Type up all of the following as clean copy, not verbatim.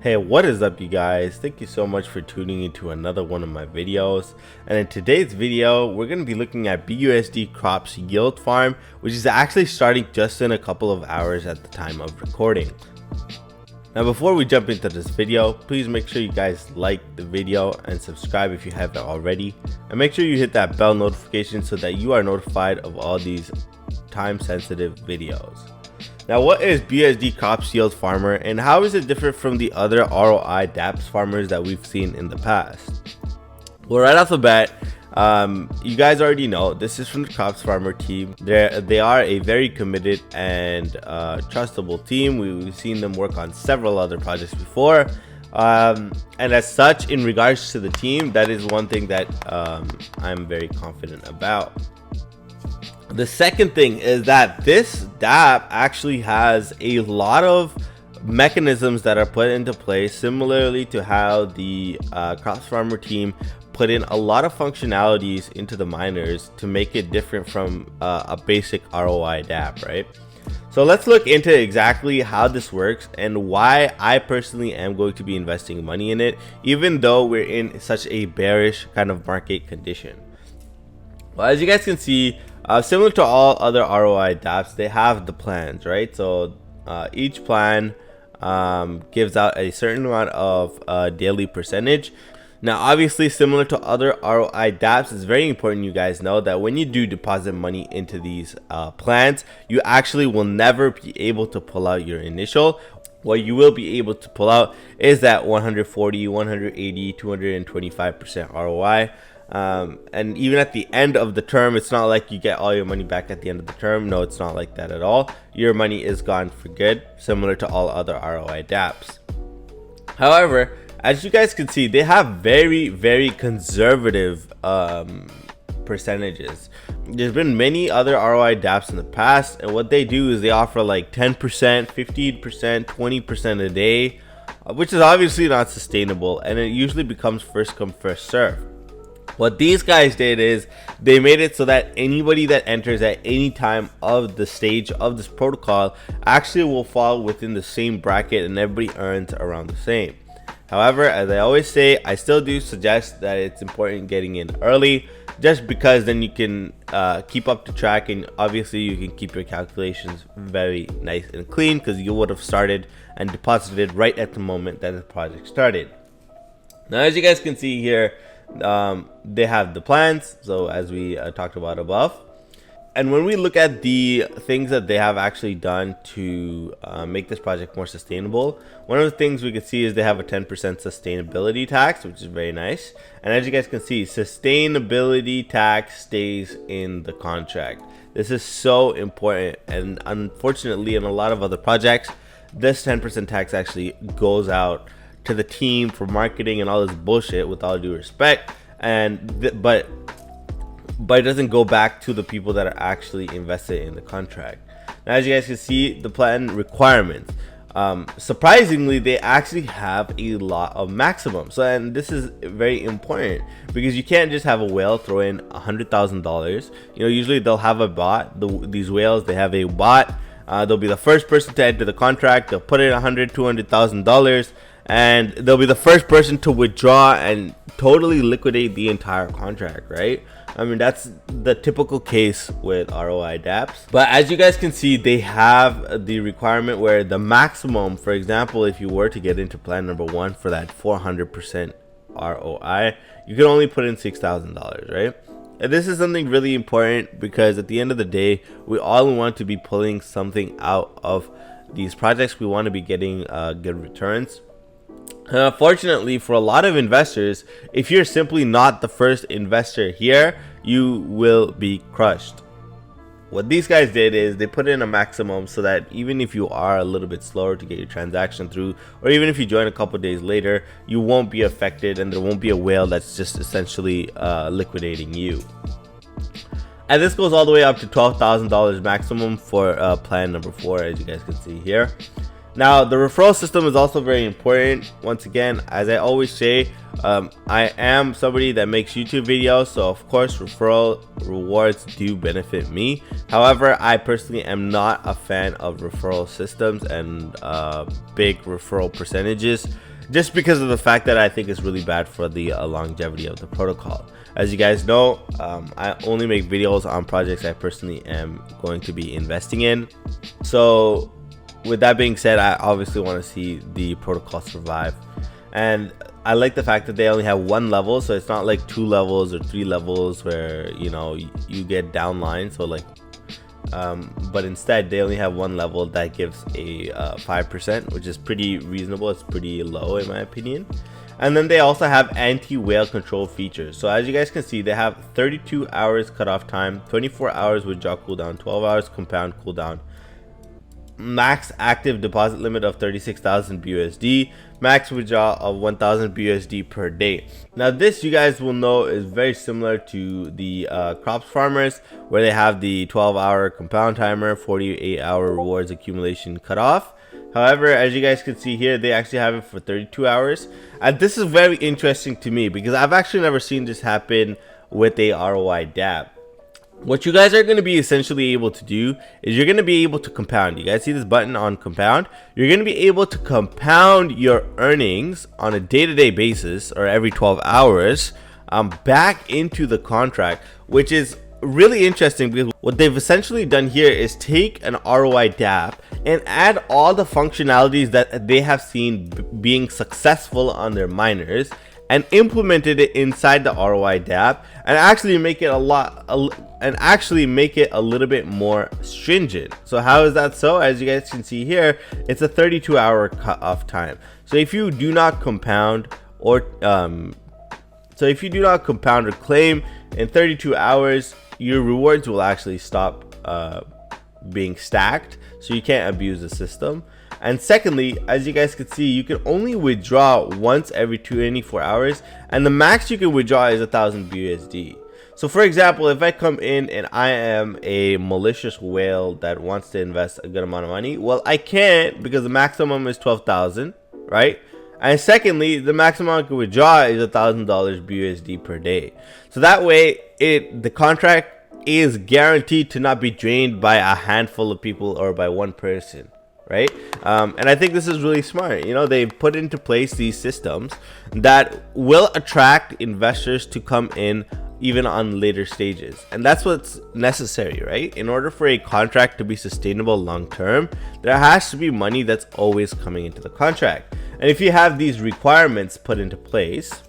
Hey, what is up, you guys? Thank you so much for tuning into another one of my videos. And in today's video, we're going to be looking at BUSD Crops Yield Farm, which is actually starting just in a couple of hours at the time of recording. Now, before we jump into this video, please make sure you guys like the video and subscribe if you haven't already. And make sure you hit that bell notification so that you are notified of all these time-sensitive videos. Now, what is BUSD Crops Yield Farmer and how is it different from the other ROI Dapp farmers that we've seen in the past? Well, right off the bat, you guys already know this is from the Crops Farmer team. They are a very committed and trustable team. We've seen them work on several other projects before. And as such, in regards to the team, that is one thing that I'm very confident about. The second thing is that this Dapp actually has a lot of mechanisms that are put into place, similarly to how the Crops Farmer team put in a lot of functionalities into the miners to make it different from a basic ROI Dapp, right? So let's look into exactly how this works and why I personally am going to be investing money in it, even though we're in such a bearish kind of market condition. Well, as you guys can see, similar to all other ROI Dapps, they have the plans, right? So each plan gives out a certain amount of daily percentage. Now, obviously, similar to other ROI Dapps, it's very important you guys know that when you do deposit money into these plans, you actually will never be able to pull out your initial. What you will be able to pull out is that 140, 180, 225% ROI. And even at the end of the term, it's not like you get all your money back at the end of the term. No, it's not like that at all. Your money is gone for good, similar to all other ROI Dapps. However, as you guys can see, they have very conservative percentages. There's been many other ROI Dapps in the past, and what they do is they offer like 10%, 15%, 20% a day, which is obviously not sustainable, and it usually becomes first come first serve. What these guys did is they made it so that anybody that enters at any time of the stage of this protocol actually will fall within the same bracket and everybody earns around the same. However, as I always say, I still do suggest that it's important getting in early, just because then you can keep up to track, and obviously you can keep your calculations very nice and clean because you would have started and deposited right at the moment that the project started. Now, as you guys can see here, they have the plans, so as we talked about above. And when we look at the things that they have actually done to make this project more sustainable, one of the things we can see is they have a 10% sustainability tax, which is very nice. And as you guys can see, sustainability tax stays in the contract. This is so important, and unfortunately in a lot of other projects, this 10% tax actually goes out to the team for marketing and all this bullshit, with all due respect, and but it doesn't go back to the people that are actually invested in the contract. Now, as you guys can see, the plan requirements, surprisingly, they actually have a lot of maximums. So, and this is very important because you can't just have a whale throw in $100,000. You know, usually they'll have a bot. These whales, they have a bot. They'll be the first person to enter the contract. They'll put in $200,000, and they'll be the first person to withdraw and totally liquidate the entire contract, right? I mean, that's the typical case with ROI Dapps. But as you guys can see, they have the requirement where the maximum, for example, if you were to get into plan number 1 for that 400% ROI, you can only put in $6,000, right? And this is something really important because at the end of the day, we all want to be pulling something out of these projects. We want to be getting good returns. Unfortunately, for a lot of investors, if you're simply not the first investor here, you will be crushed. What these guys did is they put in a maximum so that even if you are a little bit slower to get your transaction through, or even if you join a couple days later, you won't be affected and there won't be a whale that's just essentially liquidating you. And this goes all the way up to $12,000 maximum for plan number 4, as you guys can see here. Now, the referral system is also very important. Once again, as I always say, I am somebody that makes YouTube videos, so of course referral rewards do benefit me. However, I personally am not a fan of referral systems and big referral percentages. just because of the fact that I think it's really bad for the longevity of the protocol. As you guys know, I only make videos on projects I personally am going to be investing in. So with that being said, I obviously want to see the protocol survive. And I like the fact that they only have one level, so it's not like 2 levels or 3 levels where, you know, you get downline. So like but instead they only have one level that gives a 5%, which is pretty reasonable. It's pretty low in my opinion. And then they also have anti-whale control features. So as you guys can see, they have 32 hours cutoff time, 24 hours withdrawal cooldown, 12 hours compound cooldown, max active deposit limit of 36,000 BUSD, max withdrawal of 1,000 BUSD per day. Now this, you guys will know, is very similar to the crops farmers, where they have the 12-hour compound timer, 48-hour rewards accumulation cutoff. However, as you guys can see here, they actually have it for 32 hours. And this is very interesting to me because I've actually never seen this happen with a ROI Dapp. What you guys are going to be essentially able to do is you're going to be able to compound. You guys see this button on compound? You're going to be able to compound your earnings on a day-to-day basis, or every 12 hours, back into the contract, which is really interesting because what they've essentially done here is take an ROI Dapp and add all the functionalities that they have seen being successful on their miners and implemented it inside the ROI Dapp and actually make it a little bit more stringent. So how is that so? As you guys can see here, it's a 32-hour cutoff time. So if you do not compound or claim in 32 hours, your rewards will actually stop being stacked, so you can't abuse the system. And secondly, as you guys can see, you can only withdraw once every 24 hours, and the max you can withdraw is 1,000 BUSD. So for example, if I come in and I am a malicious whale that wants to invest a good amount of money, well, I can't because the maximum is 12,000, right? And secondly, the maximum I can withdraw is $1,000 BUSD per day. So that way, the contract is guaranteed to not be drained by a handful of people or by one person, right? And I think this is really smart. You know, they put into place these systems that will attract investors to come in even on later stages, and that's what's necessary, right? In order for a contract to be sustainable long term, there has to be money that's always coming into the contract. And if you have these requirements put into place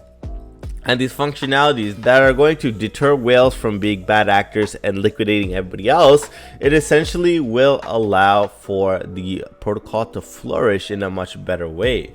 and these functionalities that are going to deter whales from being bad actors and liquidating everybody else, it essentially will allow for the protocol to flourish in a much better way.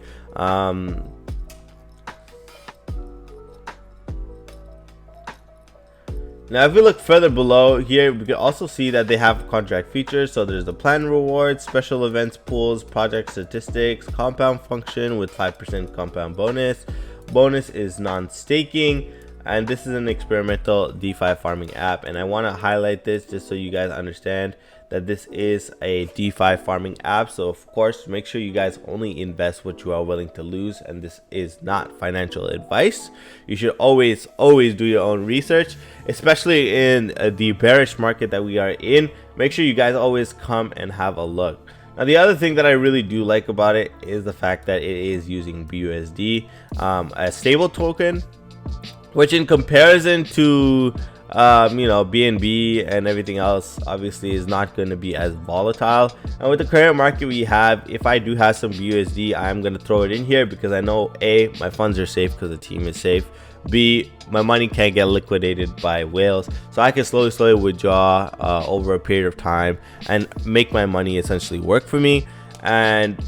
Now, if we look further below here, we can also see that they have contract features. So there's the plan rewards, special events pools, project statistics, compound function with 5% compound bonus. Bonus is non-staking, and this is an experimental DeFi farming app. And I want to highlight this just so you guys understand that this is a DeFi farming app. So of course, make sure you guys only invest what you are willing to lose, and this is not financial advice. You should always do your own research, especially in the bearish market that we are in. Make sure you guys always come and have a look. Now, the other thing that I really do like about it is the fact that it is using BUSD, a stable token, which in comparison to BNB and everything else, obviously is not going to be as volatile. And with the current market we have, if I do have some BUSD, I'm going to throw it in here because I know A, my funds are safe because the team is safe. B, my money can't get liquidated by whales, so I can slowly withdraw over a period of time and make my money essentially work for me. And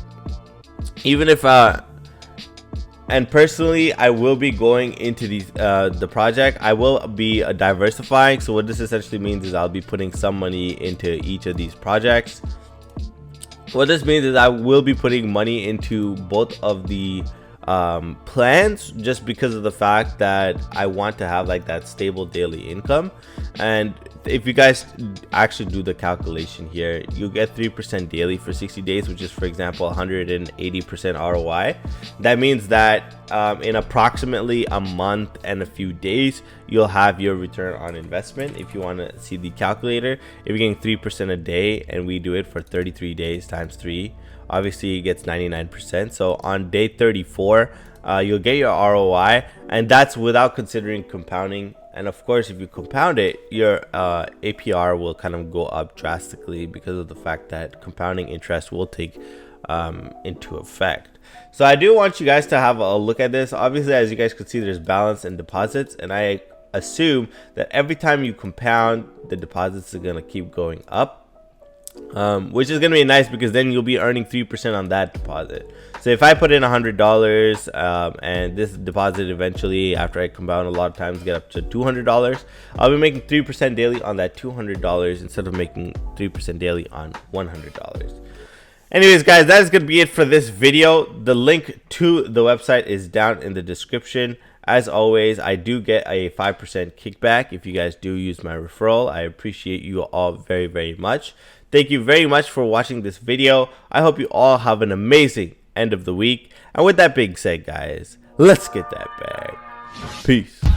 even if and personally, I will be going into the project. I will be diversifying. So what this essentially means is I'll be putting some money into each of these projects. What this means is I will be putting money into both of the plans, just because of the fact that I want to have like that stable daily income. And if you guys actually do the calculation here, you get 3% daily for 60 days, which is, for example, 180% ROI. That means that in approximately a month and a few days, you'll have your return on investment. If you want to see the calculator, if you're getting 3% a day and we do it for 33 days times 3, obviously it gets 99%. So on day 34, you'll get your ROI, and that's without considering compounding. And of course, if you compound it, your APR will kind of go up drastically because of the fact that compounding interest will take into effect. So I do want you guys to have a look at this. Obviously, as you guys can see, there's balance and deposits, and I assume that every time you compound, the deposits are going to keep going up. Which is going to be nice because then you'll be earning 3% on that deposit. So if I put in $100 and this deposit eventually, after I compound a lot of times, get up to $200, I'll be making 3% daily on that $200 instead of making 3% daily on $100. Anyways, guys, that is going to be it for this video. The link to the website is down in the description. As always, I do get a 5% kickback if you guys do use my referral. I appreciate you all very, very much. Thank you very much for watching this video. I hope you all have an amazing end of the week. And with that being said, guys, let's get that bag. Peace.